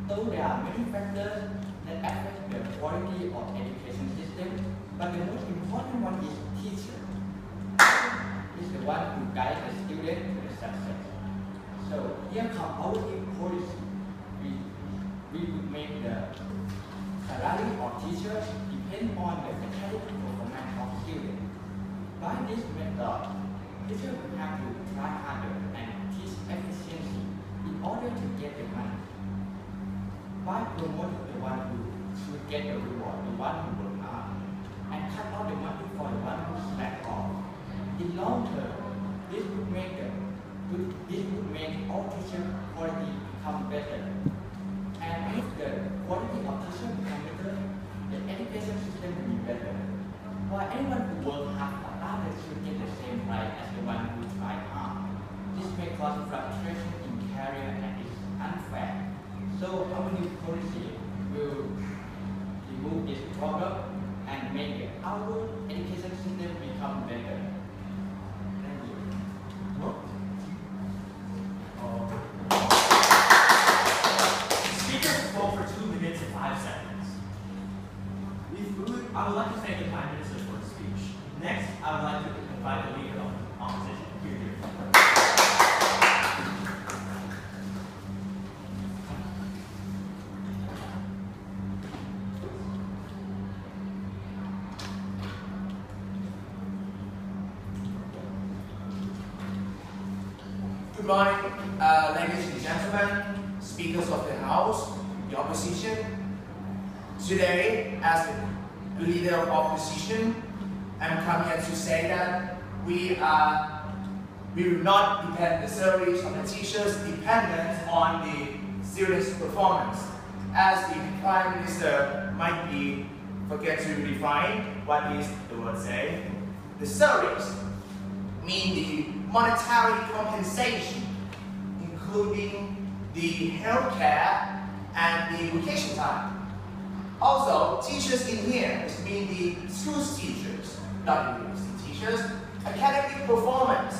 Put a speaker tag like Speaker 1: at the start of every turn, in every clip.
Speaker 1: Though there are many factors that affect the quality of education system, but the most important one is teacher. Is the one who guides the student to the success. So here comes our policy. We would make the salary of teachers depend on the academic performance of students. By this method, teachers will have to try harder and teach efficiently in order to get the money. By promoting the one who should get the reward, the one who work hard, and cut out the money for the one who slack off. In long term, this would make all teacher quality become better. And if the quality of teacher become better, the education system will be better. While anyone who works hard or others should get the same right as the one who tried hard. This may cause frustration in career and is unfair. So our new policy will remove this problem and make our education system become better. Thank you.
Speaker 2: Speakers spoke for 2 minutes and 5 seconds. I would like to thank the Prime Minister for his speech. Next, I would like to invite the leader of the opposition. Here.
Speaker 3: Good morning, ladies and gentlemen, speakers of the House, the opposition. Today, as the leader of opposition, I'm coming here to say that we will not depend the salaries of the teachers dependent on the students' performance, as the Prime Minister might be forget to define what is the word say. The salaries mean the monetary compensation, including the healthcare and the vacation time. Also, teachers in here mean the school teachers, not university teachers. Academic performance,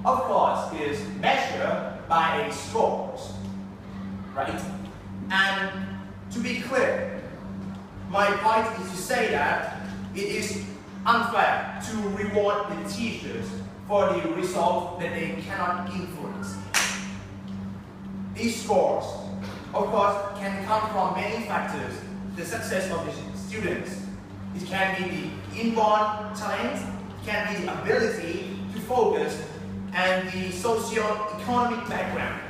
Speaker 3: of course, is measured by a scores, right? And to be clear, my point is to say that it is unfair to reward the teachers for the result that they cannot influence. These scores, of course, can come from many factors. The success of the students. It can be the inborn talent, it can be the ability to focus, and the socio-economic background,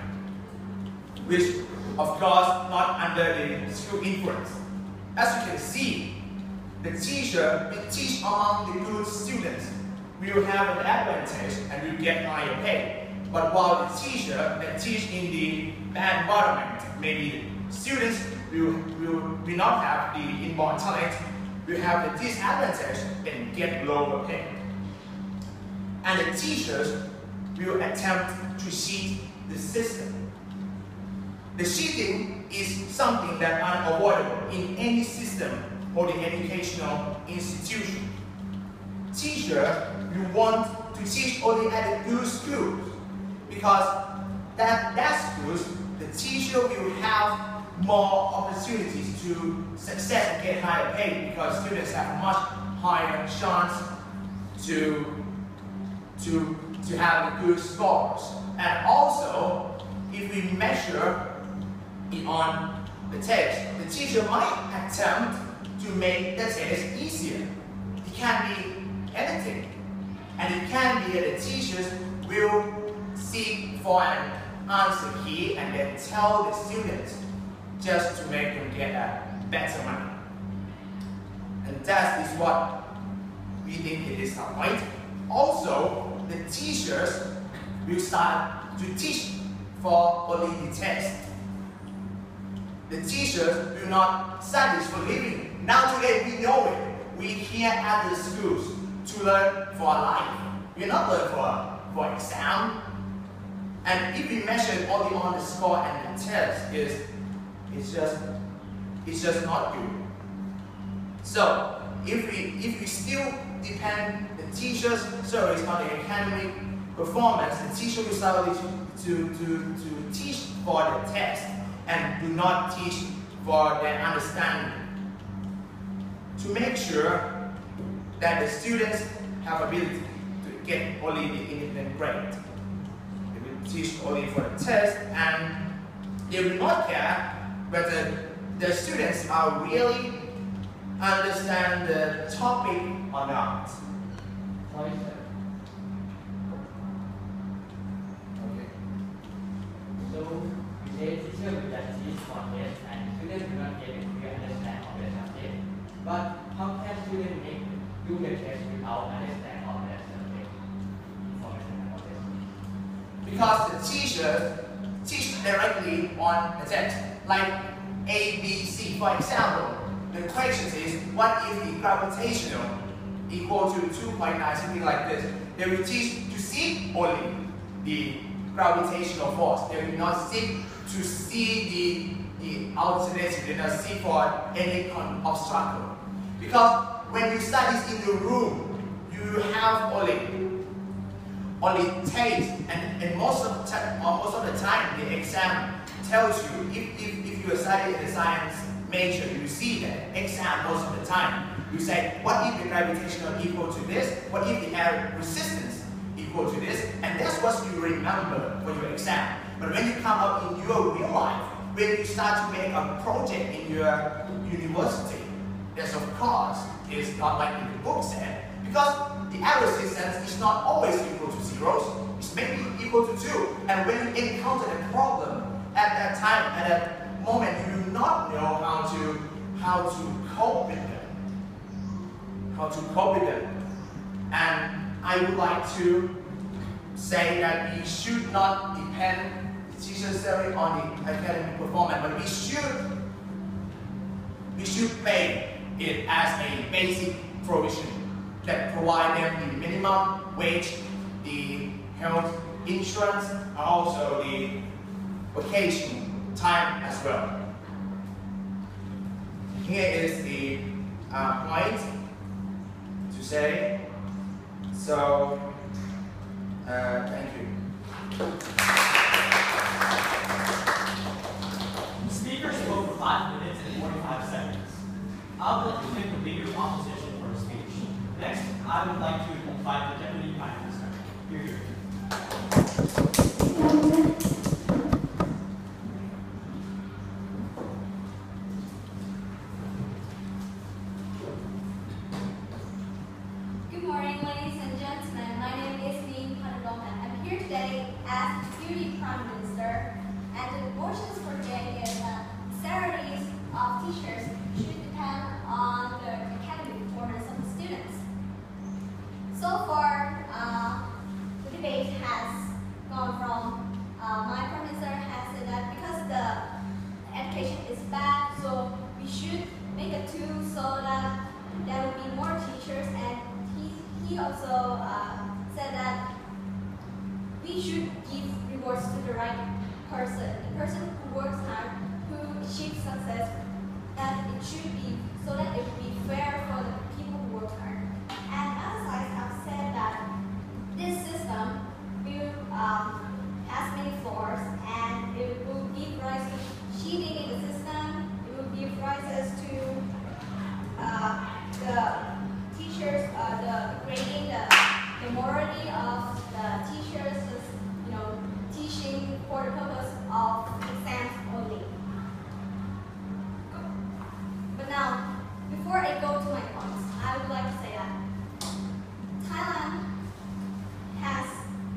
Speaker 3: which, of course, not under the school influence. As you can see, the teacher will teach among the good students will have an advantage and will get higher pay. But while the teacher that teach in the bad environment, maybe the students will not have the inborn talent, will have the disadvantage and get lower pay. And the teachers will attempt to cheat the system. The cheating is something that is unavoidable in any system or the educational institution. Teacher will want to teach only at the good schools, because that schools, the teacher will have more opportunities to success and get higher pay, because students have much higher chance to have good scores. And also, if we measure it on the test, the teacher might attempt to make the test easier. It can be anything. And it can be that the teachers will seek for an answer key and then tell the students just to make them get a better money. And that is what we think it is our point. Also, the teachers will start to teach for only the test. The teachers will not study for living. Now today we know it. We here at the schools to learn for life. We not learn for exam. And if we measure only on the score and the test, it's just not good. So if we still depend the teachers' service on the academic performance, the teacher will start to teach for the test. and do not teach for their understanding. To make sure that the students have ability to get only the independent grade. They will teach only for the test, and they will not care whether the students are really understand the topic or not.
Speaker 1: Point 7. Okay. So, we say teacher will just teach for test and students will not get a clear understanding of the subject. But how can students do the test without understanding of the subject? Information about this.
Speaker 3: Because the teachers teach directly on the text, like A, B, C. For example, the question is, what if the gravitational equal to 2.9, something like this? They will teach to see only the gravitational force. They will not seek to see the alternative. They will not seek for any obstacle. Because when you study in the room, you have only taste, and most of the time the exam tells you, if you are studying in the science major, you see that exam most of the time. You say, what if the gravitational equal to this? What if the air resistance equal to this? And that's what you remember for your exam. But when you come up in your real life, when you start to make a project in your university, that's of course is not like in the book said, because the air resistance is not always equal to zeros. It's maybe equal to 2. And when you encounter a problem at that time, at that moment, you do not know how to cope with them. And I would like to say that we should not depend teachers solely on the academic performance, but we should pay it as a basic provision that provide them the minimum wage, the health insurance, and also the vacation time as well. Here is the point to say. So, thank you.
Speaker 2: The speaker spoke for 5 minutes and 45 seconds. I would like to thank the leader of opposition for his speech. Next, I would like to invite the Deputy Prime Minister. You're here.
Speaker 4: Good morning, ladies and gentlemen. My name is Dean Panadolman. I'm here today as Deputy Prime Minister, and the motions for today is that salaries of teachers should depend on the academic performance of the students. So far, the debate has gone from my Prime Minister has said that because the education is bad, so we should make a tool so that there will be more teachers, and he also said that we should give rewards to the right person, the person who works hard, who achieves success, that it should be so that it will be fair for the people who work hard. And as I have said that this system will has many flaws, and it will give rise to cheating in the system. It will give rise to the teachers, the grading, the morality of the teachers, teaching for the purpose of exams only. But now, before I go to my points, I would like to say that Thailand has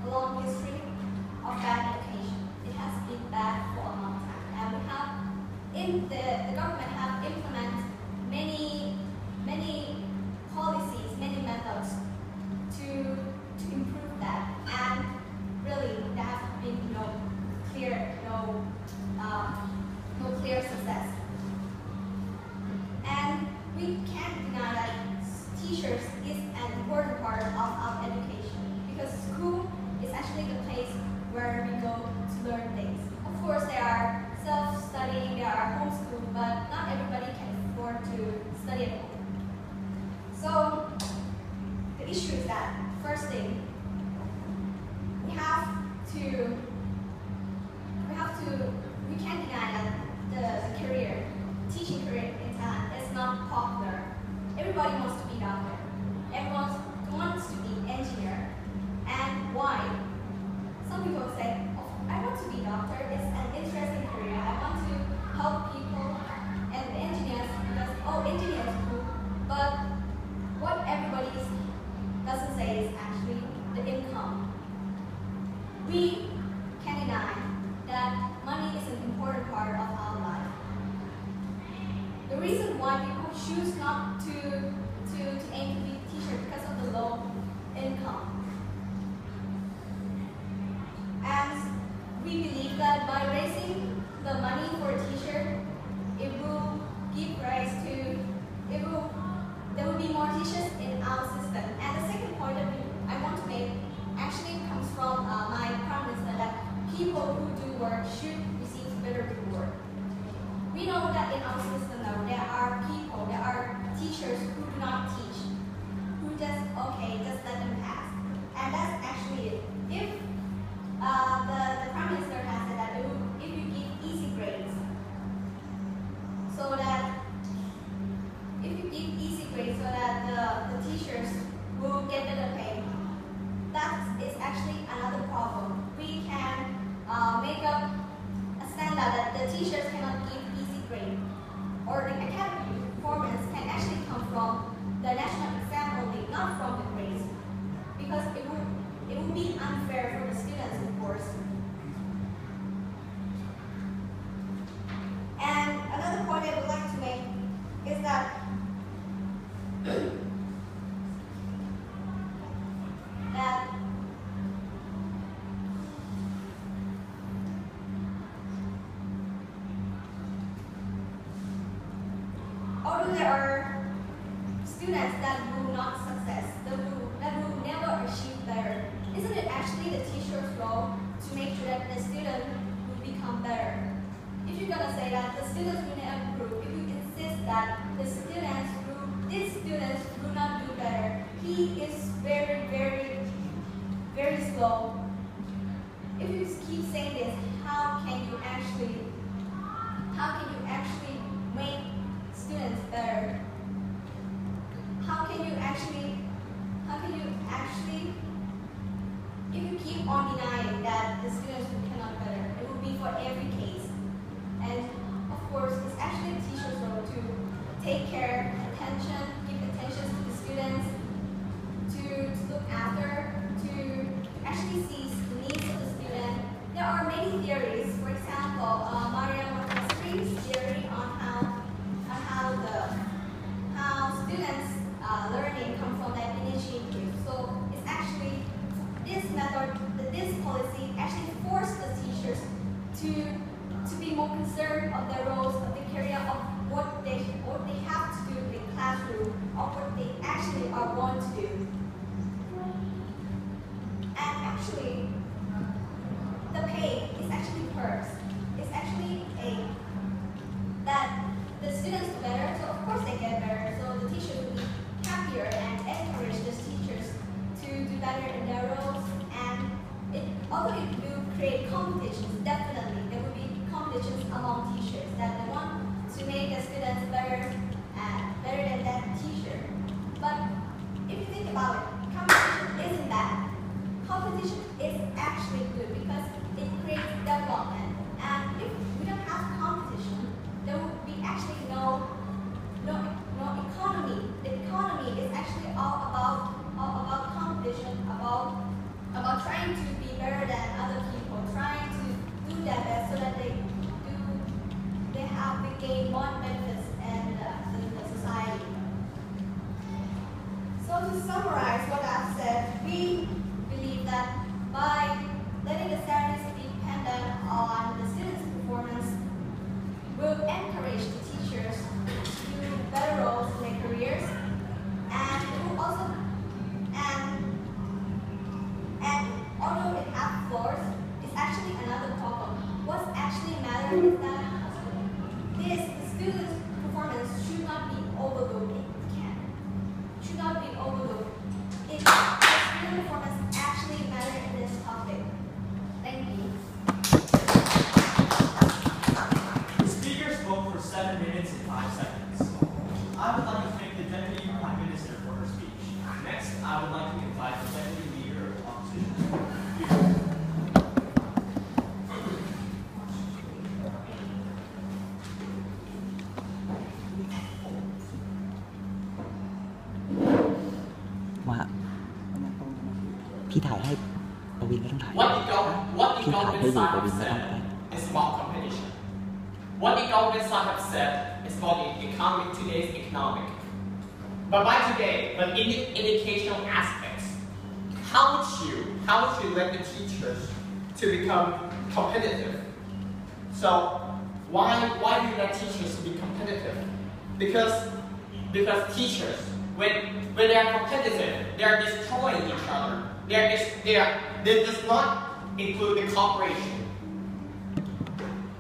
Speaker 4: a long history of bad education. It has been bad for a long time, and the government have implemented many policies, many methods to improve that, and really there have been no clear success. And we can't deny that teachers is an important part of our education, because school is actually the place where we go to learn things. Of course, there are self-studying, there are homeschool, but not choose not to aim to be a teacher because of the low income. And we believe that by raising the money for a teacher, it will give rise to, there will be more teachers in our system. And the second point that I want to make actually comes from my Prime Minister, that people who do work should receive better reward. We know that in our system now, there are people, there are teachers who do not teach, who just let them pass. And that's actually it. If the Prime Minister has said that if you give easy grades, so that the teachers will get better pay, that is actually another problem. We can make up a standard that the teachers cannot give easy grade, or the academic performance can actually come from the national exam only, not from the grades, because it would be unfair for the students, of course. And another point I would like to make is that although there are students that will not success, that will never achieve better, isn't it actually the teacher's role to make sure that the student will become better? If you're gonna say that the students will not improve, if you insist that these students will not do better, he is very, very, very slow. If you keep saying this, how can you actually make students better? How can you actually, if you keep on denying that the students cannot better, it will be for every case. And of course, it's actually the teacher's role to take care, give attention to the students, to look after, to actually see the needs of the student. There are many theories. For example, Mariam Montessori's theory on how students' learning come from that initiative. So it's actually this method, this policy actually forced the teachers to be more concerned of their roles, of the career, of what they have to do in the classroom, of what they actually are born to do. And actually, the pay is actually perks. It's actually that the students do better, so of course they get better. So the teachers will be happier and encourage the teachers to do better in their roles. And although it will create competitions, definitely there will be competitions among teachers that they want to make the students better than that teacher. But if you think about it, competition isn't bad. Competition is actually good because it creates development. And if we don't have competition, there will be actually no economy. The economy is actually all about competition, about trying to be better than other people, trying to do their best so that they gain more benefits in the society. So to summarize what I've said, we believe that by letting the salaries be dependent on the students' performance, will encourage the teachers to do better roles in their careers, and it will also, and although it has flaws, it's actually another problem. What's actually matters is that the students' performance should not be overlooked. It should not be overlooked. The student performance actually matters in this topic. Thank you.
Speaker 2: The speaker spoke for 7 minutes and 5 seconds. I would like to thank the Deputy Prime Minister for her speech. Next, I would like to invite the Deputy Leader of Opposition.
Speaker 5: พี่ถ่ายให้ประวินไม่ต้องถ่าย
Speaker 1: What the
Speaker 5: พี่ถ่ายให้
Speaker 1: government
Speaker 5: อยู่ประวินไม่ต้อง
Speaker 1: said
Speaker 5: ถ่าย
Speaker 1: is about competition.
Speaker 2: what the government side have said is about the economic, today's economic. But by today, but in the educational aspects, how would you let the teachers to become competitive? So why do you let teachers to be competitive? Because teachers, when they are competitive, they are destroying each other. They does not include the cooperation.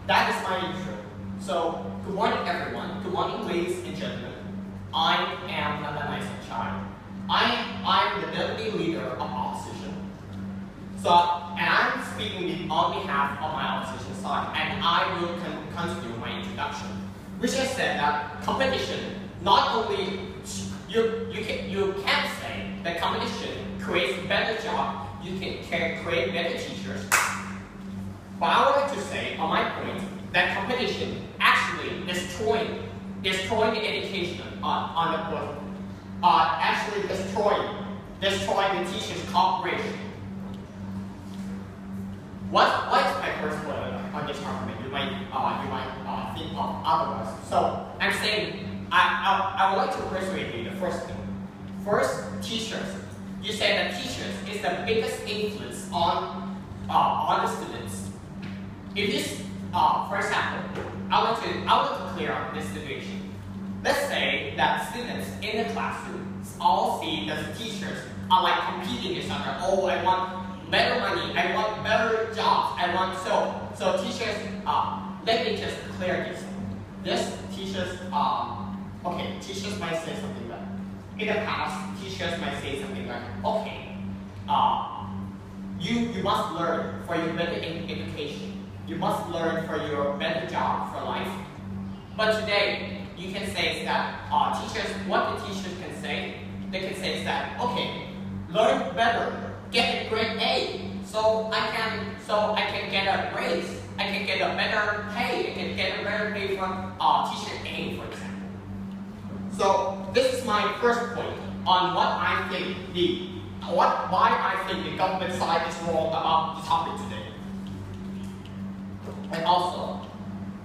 Speaker 2: That is my intro. So good morning everyone. Good morning ladies and gentlemen. I am Nanda Chai. I'm the deputy leader of opposition. So, and I'm speaking on behalf of my opposition side, and I will continue my introduction. Which I said that competition, not only you can say that competition creates better job, you can create better teachers. But I would like to say on my point that competition actually destroying the education on the board, actually destroying the teachers' cooperation. What is my first point on this argument? You might think of otherwise. So I'm saying I would like to persuade you the first thing. First, teachers. You say that teachers is the biggest influence on the students. If this, for example, I want to clear up this situation. Let's say that students in the classroom all see that the teachers are like competing each other. Oh, I want better money. I want better jobs. I want so teachers. Let me just clear this. This teachers. Okay, teachers might say something like, in the past, teachers might say something like, okay, you must learn for your better education. You must learn for your better job for life. But today, you can say that teachers, what the teachers can say, they can say that, okay, learn better, get a grade A, so I can get a raise, I can get a better pay, I can get a better pay from teacher A, for example. So this is my first point on what I think why I think the government side is wrong about the topic today. And also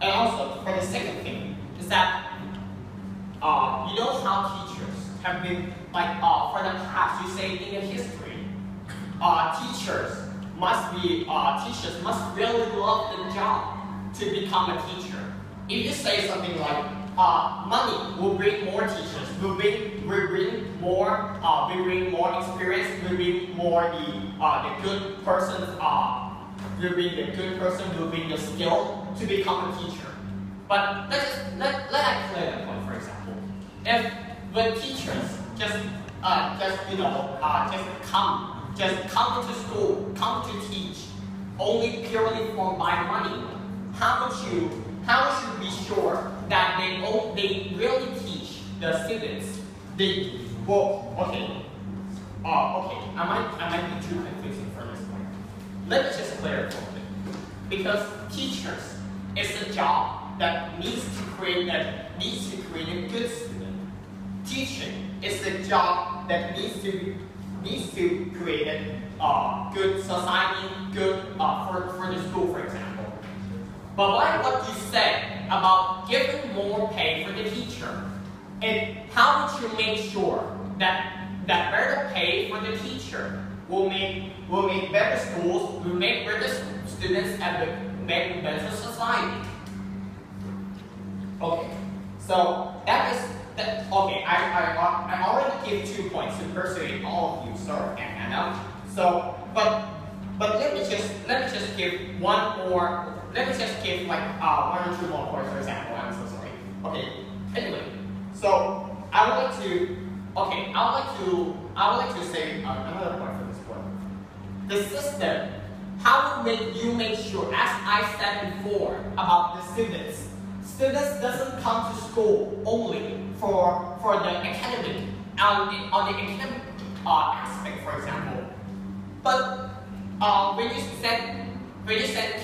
Speaker 2: for the second thing is that you know how teachers have been like for the past, you say in the history, teachers must really love the job to become a teacher. If you say something like money will bring more teachers, will bring more experience, will bring more the good persons, will bring the good person, will bring the skill to become a teacher. But let I clear that point. For example, if the teachers just come into school, come to teach only purely by money, how should we be sure that they really teach the students? I might be too confusing for this point. Let me just clarify it. Because teachers is a job that needs to create a good student. Teaching is a job that needs to create a good society, good for the school, for example. But like what you said about giving more pay for the teacher, and how would you make sure that better pay for the teacher will make better schools, will make better students, and will make better society? Okay, so that is that. Okay, I already give 2 points to persuade all of you, sir and Anna. So, but let me just give one more. Let me just give like 1 or 2 more points, for example. I'm so sorry. Okay. Anyway, so I would like to say another point for this point. The system. How will you make sure, as I said before, about the students? Students doesn't come to school only for the academic on the academic aspect, for example. But when you send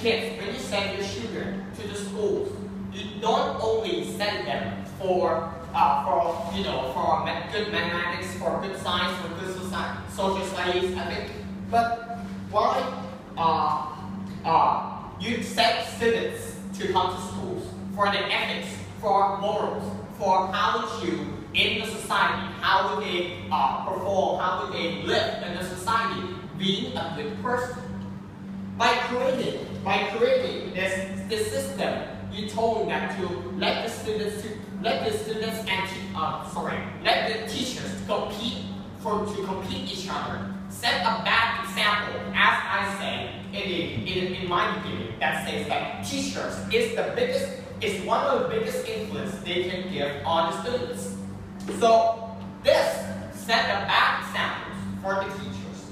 Speaker 2: kids, when you send your children to the schools, you don't only send them for good mathematics, for good science, for good social studies, I think. But why you send students to come to schools for the ethics, for morals, for how to in the society, how would they perform, how would they live in the society, being a good person. By creating this system, you told that to let the students let the teachers compete each other. Set a bad example, as I say in my beginning, that says that teachers is one of the biggest influence they can give on the students. So this set the bad examples for the teachers.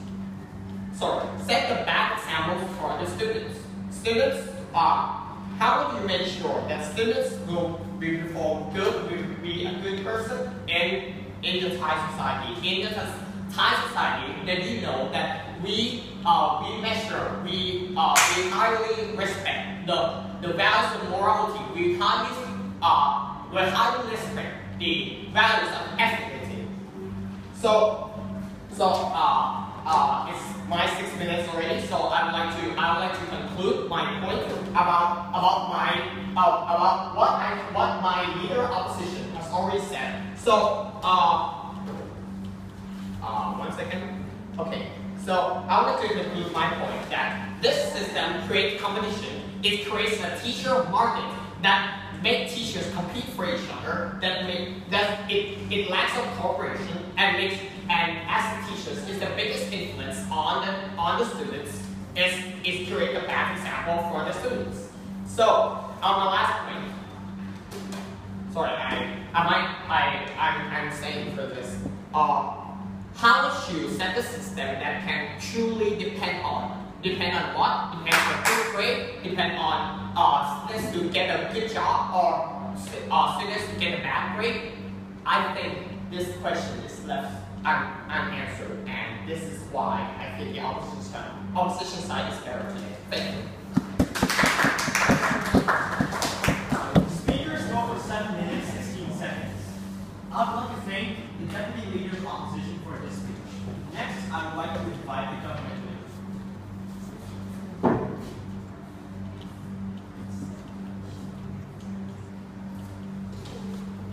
Speaker 2: Set the bad examples for the students. Students how would you make sure that students will be perform good, will be a good person in the Thai society? In the Thai society, then you know that we measure, we highly respect the values of morality. We highly respect the values of ethnicity. So it's my 6 minutes already. So I would like to conclude my point about what my leader opposition has already said. So 1 second. Okay. So I would like to conclude my point that this system creates competition. It creates a teacher market that make teachers compete for each other. It lacks of cooperation and as teachers is the biggest influence on the students. Is create a bad example for the students. So on the last point. Sorry, I'm saying for this. How to set the system that can truly depend on what? Depend on good grade, depend on students to get a good job or students to get a bad grade. I think this question is left unanswered, and this is why I think the opposition side is better today. Thank you. Speakers spoke for 7 minutes, 16 seconds. I would like to thank the Deputy Leader of Opposition for this speech. Next, I would like to invite the government leader.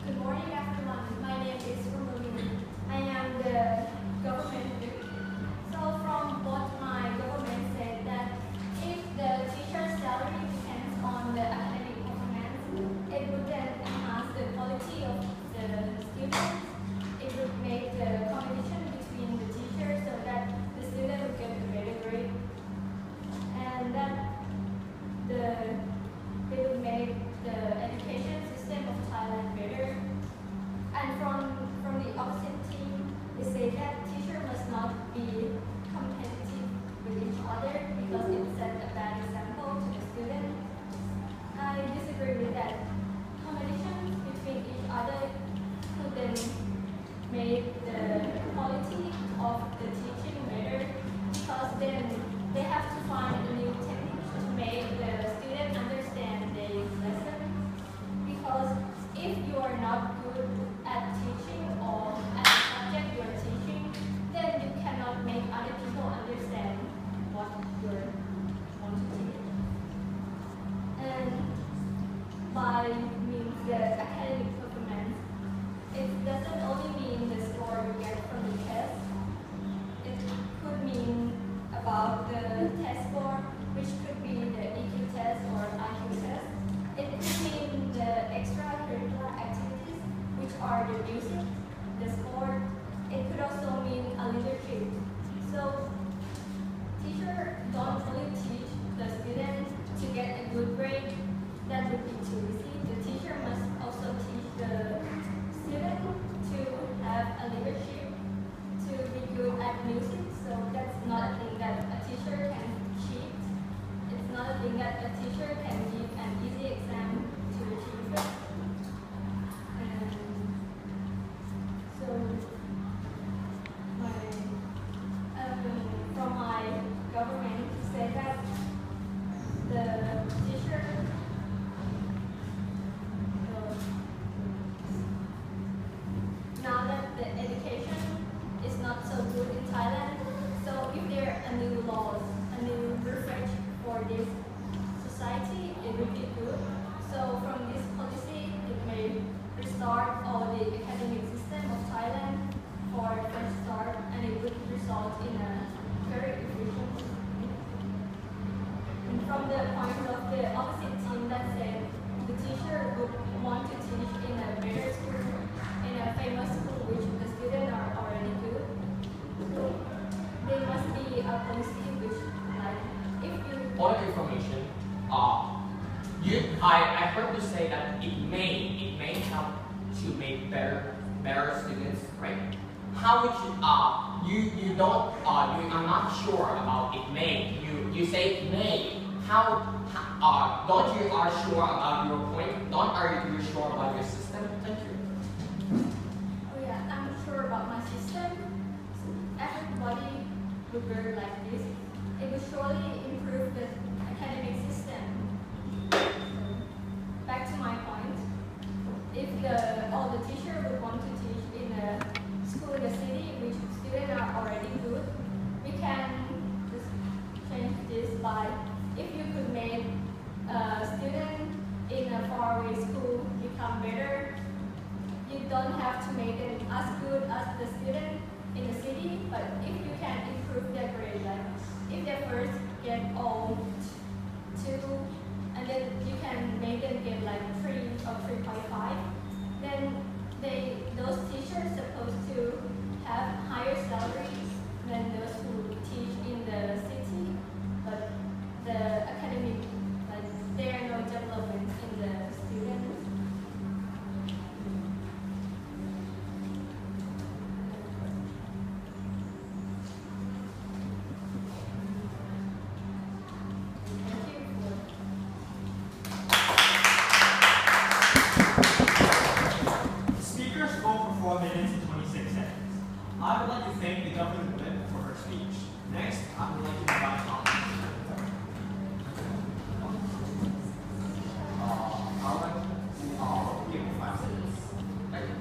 Speaker 4: Good morning, everyone. My name is Rumuli. I am the government leader. So from what my government said that if the teacher's salary depends on the academic performance, it would then enhance the quality of the students. It would make the competition between the teachers so that the student would get a better grade. And that it would make the education system of Thailand better. And from the opposite team, they say that teacher must not be competitive with each other because it sets a bad example to the student. I disagree with that. Competition between each other could then make the quality of the teaching better because then they have to find a new technique to make the student understand the lesson. Because if you are not good at teaching or at the subject you are teaching, then you cannot make other people understand what you want to teach. And by means the academic performance, it doesn't only mean the score you get from the test. It could mean about the test score, which could be the EQ test or IQ test. It could mean the extracurricular activities, which are the music, the sport. It could also mean a leadership. So teacher don't only teach the student to get a good grade. That would be too easy. The teacher must also teach the student to have a leadership, to be good at music. So that's not a thing that a teacher can cheat. It's not a thing that a teacher can give an easy exam to achieve it. And so
Speaker 6: heard you say that it may help to make better students, right? How would you you are not sure about it may. You say it may. Don't you are sure about your point? Are you sure about your system? Thank you.
Speaker 4: Oh yeah, I'm sure about my system. So everybody would learn like this. It will surely improve the academic system. Back to my point. If all the teachers would want to teach in a school in the city, which students are already good, we can just change this by, if you could make a student in a faraway school become better, you don't have to make them as good as the student in the city, but if you can improve their grade, like if they first get all 2, and then you can make them get like 3 or 3.5, then those teachers supposed to have higher salaries than those who teach in the city, but the academic, like there are no development in the students.
Speaker 2: Speakers spoke for 4 minutes and 26 seconds. I would like to thank the governing woman for her speech. Next, I would like to invite Tom. I'll give you 5 seconds. Thank you.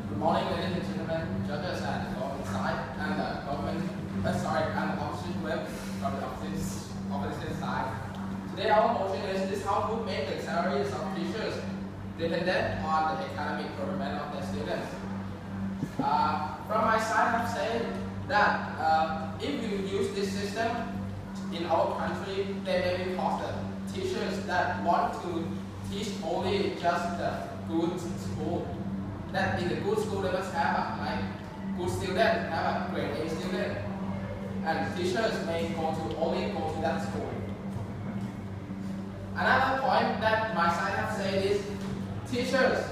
Speaker 7: Good morning, ladies and gentlemen, judges and all inside, and and the opposition web from the opposition side. Today our motion is this how to make the salaries of teachers dependent on the academic performance of their students. From my side, I'm saying that if you use this system in our country, there may be cost teachers that want to teach only just the good school. That in the good school they must have like good student, have a grade A student, and teachers may only go to that school. Another point that my side have said is teachers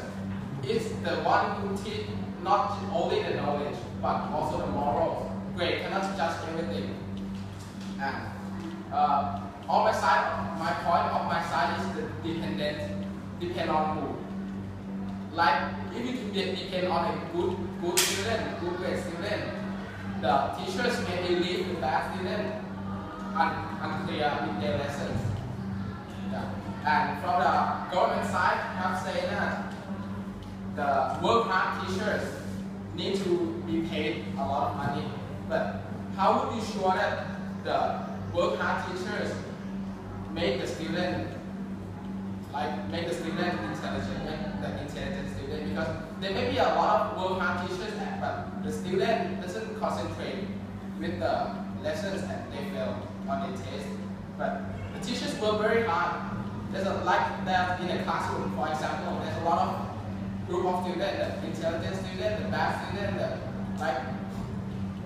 Speaker 7: is the one who teach not only the knowledge but also the morals. Grade cannot judge everything. And on my side, my point of my side is the depend on who. Like if you depend on a good student, good grade student, the teachers may leave the bad student unclear with their lessons. Yeah. And from the government side, I have said that the work hard teachers need to be paid a lot of money. But how would you sure that the work hard teachers make the student intelligent, make the intelligent student? Because there may be a lot of work hard teachers, but the student doesn't concentrate with the lessons and they fail on the test. But the teachers work very hard. There's like that in a classroom, for example, there's a lot of group of students, the intelligent student, the bad student, like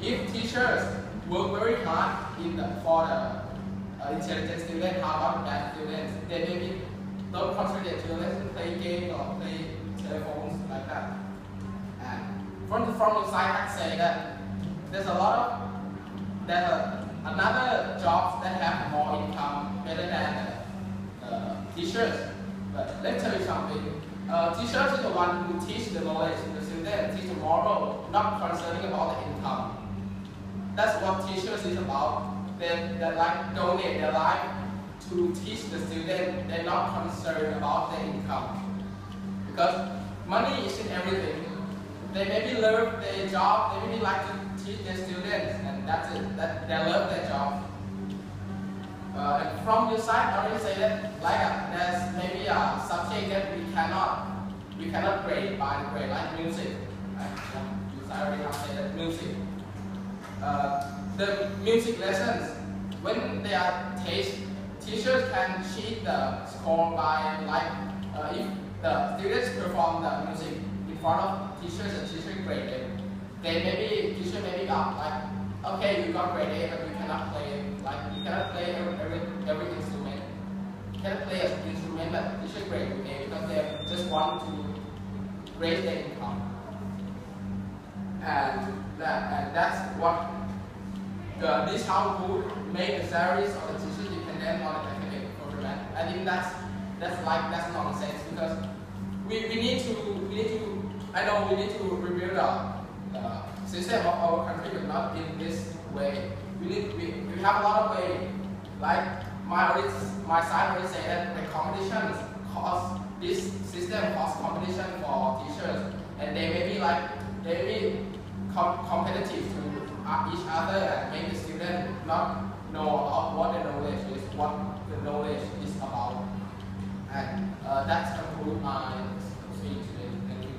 Speaker 7: if teachers work very hard for the intelligent student, how about the bad students? They maybe don't concentrate to lesson, play games or play telephones like that. And from the side, I say that there's another jobs that have more income better than teachers. But let me tell you something. Teachers is the one who teach the knowledge to the student, teach the moral, not concerning about the income. That's what teachers is about. They like donate their life to teach the student. They're not concerned about their income. Because money isn't everything. They maybe love their job, they maybe like to teach their students, and that's it. They love their job. And from your side, I already say that there's maybe a subject that we cannot grade by the grade, like music. Right? I already have said that music. The music lessons, when they are teachers can cheat the score by if the students perform the music in front of teachers and teacher grade them. Teacher maybe got like, okay, you got grade A, but you cannot play every instrument. You cannot play an instrument that teacher grade you A because they just want to raise their income. And that's what this how we make the salaries of the teachers dependent on the academic performance. I think that's nonsense because we need to rebuild the system of our country, but not in this way. We have a lot of ways. Like my side already say that the competition cause this system cause competition for teachers, and they may be competitive to each other and make the student not know what the knowledge is, what the knowledge is about. And that's conclude my speech today. Thank you.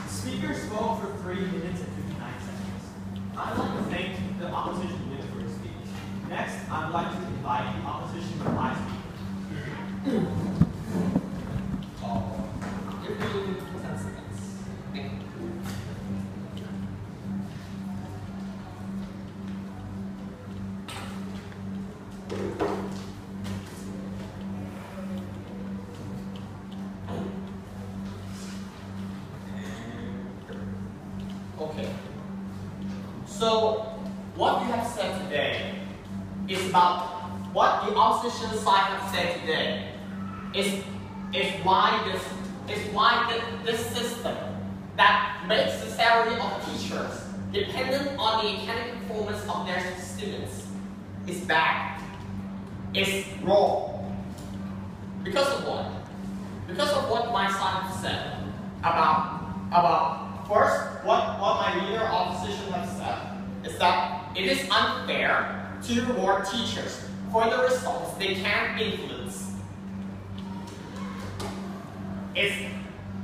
Speaker 2: Speaker spoke for 3 minutes and 59 seconds. I'd like to thank the opposition leader for his speech. Next, I'd like to invite the opposition reply speaker.
Speaker 6: Okay. So, what you have said today is about what the opposition side have said today is why this system that makes the salary of teachers dependent on the academic performance of their students is bad. It's wrong. Because of what? Because of what my side have said about first, what my leader opposition has said is that it is unfair to reward teachers for the results they can influence. It's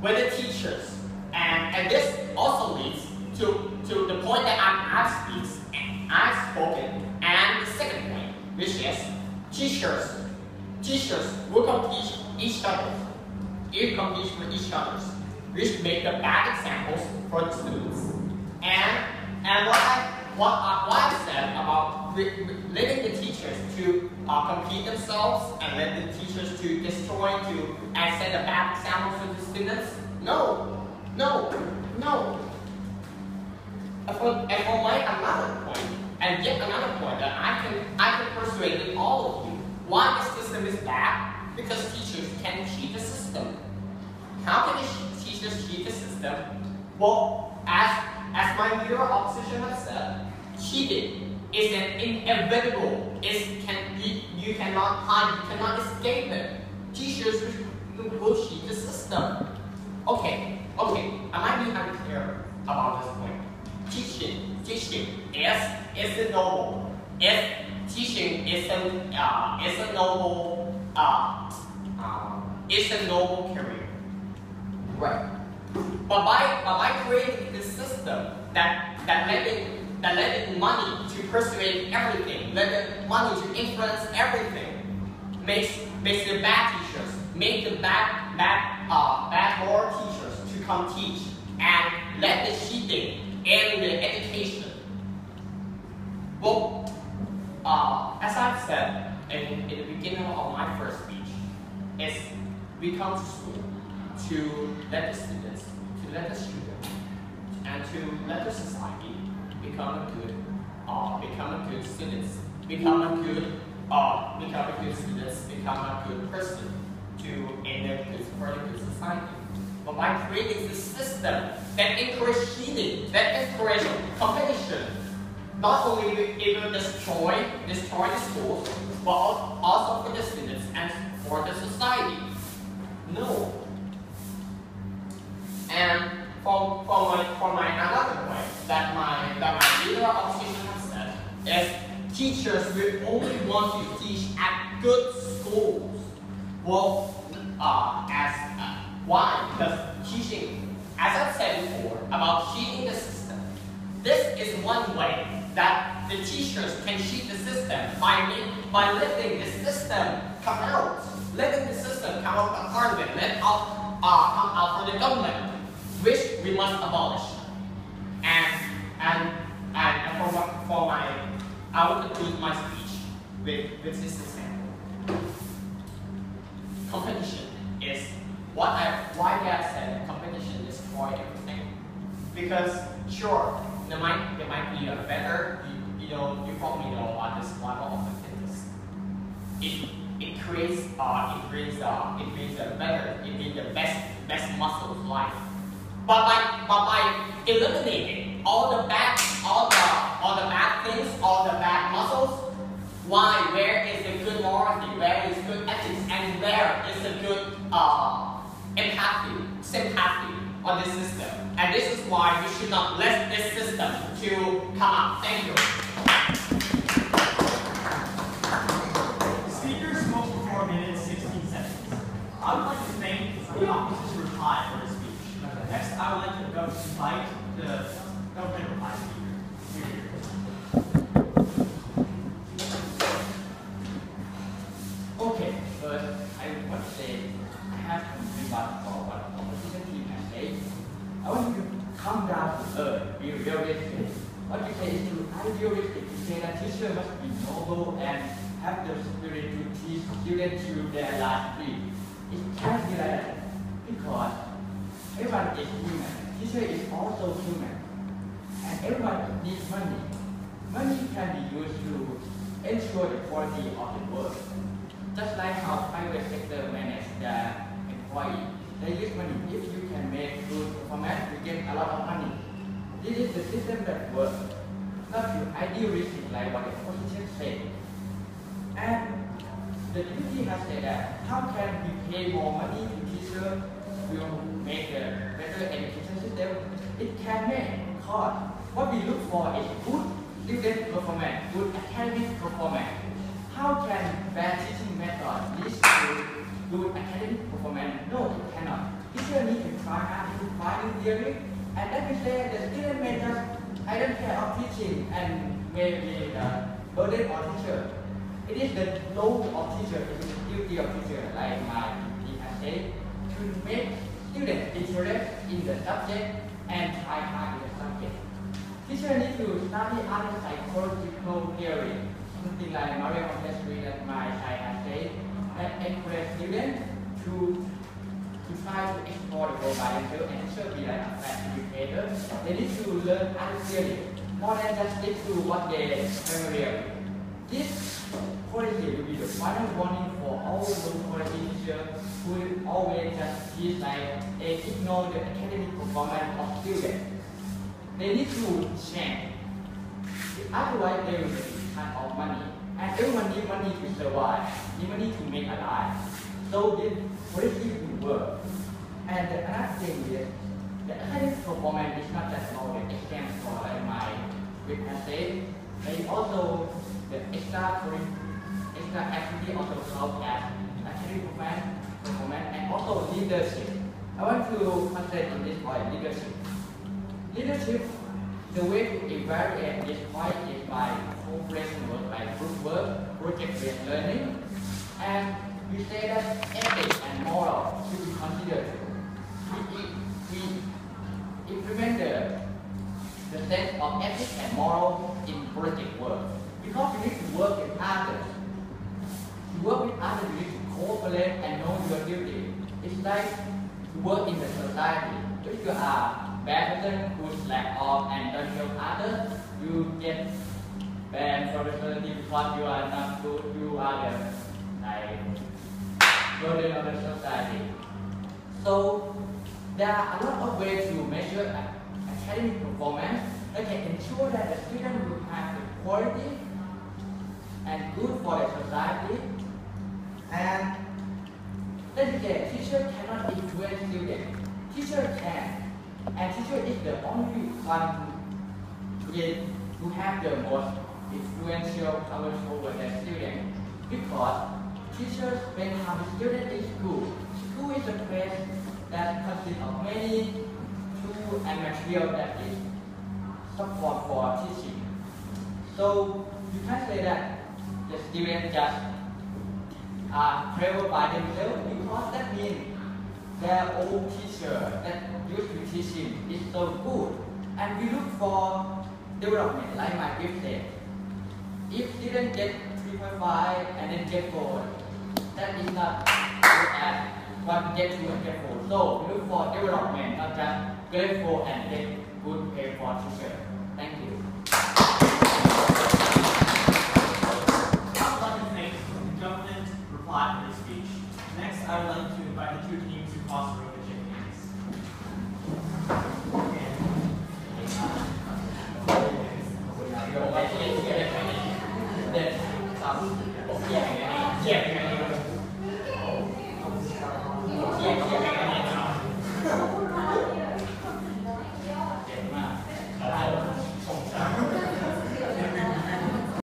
Speaker 6: with the teachers, and this also leads to the point that I've spoken, and the second point, which is teachers will compete with each other, which make the bad examples for the students. And what I said about letting the teachers to compete themselves and let the teachers to destroy and set a bad example for the students. No. And for my another point, and yet another point that I can persuade all of you why the system is bad, because teachers can cheat the system. How can teachers cheat the system? Well, as my leader opposition has said, cheating is an inevitable. You cannot hide, you cannot escape it. Teachers will cheat the system. Okay, I might be unclear about this point. Teaching is a noble. Teaching is a noble career. Right. But by creating this system that letting money to persuade everything, letting money to influence everything, makes the bad teachers, make the bad moral teachers to come teach, and let the cheating in the education. Well, as I've said in the beginning of my first speech, is we come to school to let the students, and to let the society become a good students, become a good person for a good society. But by creating this system that encourages cheating, that encourages competition, not only it will destroy the schools, but also for the students and for the society. No. And for my another point that my leader opposition has said is teachers will only want to teach at good schools. Well, why? Because teaching, as I've said before, about cheating the system. This is one way that the teachers can cheat the system by letting the system come out, letting the system come out of parliament, come out from the government, which we must abolish. And for my, I will conclude my speech with this example. Competition is why I said that competition destroys everything. Because sure, there might be a better, you probably know this one of the fitness. It creates the best muscles life. But by eliminating all the bad things, all the bad muscles, where is the good morality, where is good ethics, and where is the good sympathy on this system? And this is why we should not let this system to come up. Thank you.
Speaker 2: The speaker spoke for 4 minutes, 16 seconds. I would like to thank the opposition reply for his speech. Next, I would like to invite the government reply speaker. Here.
Speaker 1: Okay, first I want to say I have to rebut for what the opposition team has said. I want you to come down to earth, be realistic. What you say is too idealistic. You say that teachers must be noble and have the spirit to teach students to their last dream. It can't be like that because everyone is human. Teacher is also human, and everyone needs money. Money can be used to ensure the quality of the work. Just like how private sector manage the employee, they use money. If you can make good performance, you get a lot of money. This is the system that works, not too idealistic like what the opposition said. And the duty has said that how can we pay more money to teachers will make a better education system? It can make, because what we look for is good student performance, good academic performance. How can bad teaching method lead to good academic performance? No, it cannot. Teacher need to try hard to find new theory, and let me say the student may just I don't care of teaching and maybe the burden on teacher. It is the load of teacher, it is the duty of teacher, like my team has said, to make students interested in the subject and try hard in the subject. Teacher need to study other psychological theory, something like Mario Montessori that my side has said, and encourage students to try to explore the world by themselves and teacher be like a facilitator. They need to learn other theory, more than just stick to what they familiar with. This policy will be the final warning for all those quality teachers who will always just teach like they ignore the academic performance of students. They need to change. Otherwise, they will get cut of money. And everyone needs money to survive, need money to make a life. So this policy will work. And the another thing is, the academic performance is not just about the exam score like my witness said. They also, the extra activity also help as academic performance and also leadership. I want to concentrate on this point, leadership. Leadership, the way to evaluate this point is by cooperation work, like group work, project-based learning, and we say that ethics and moral should be considered. We implement the sense of ethics and moral in project work. Because you need to work with others. To work with others, you need to cooperate and know your duty. It's like to work in the society. If you are a bad person who slack off and don't help others, you get banned from the society because you are not good. You are the burden of the society. So there are a lot of ways to measure academic performance that can ensure that the student will have the quality and good for the society. And let me say, teacher cannot influence students. Teacher can, and teacher is the only one who have the most influential power over the student. Because teachers spend time with students in school. School is a place that consists of many tools and material that is support for teaching. So you can say that the student just travel by themselves because that means their old teacher that used to teach him is so good. And we look for development, like my gift said. If didn't get 3.5 and then get 4, that is not good at what get 2 and get 4. So we look for development, not just grade 4 and get good grade for teacher. Thank you.
Speaker 2: I would like to thank the government reply for this speech. Next, I would like to invite the two teams to cross the room and shake hands.
Speaker 6: Yeah.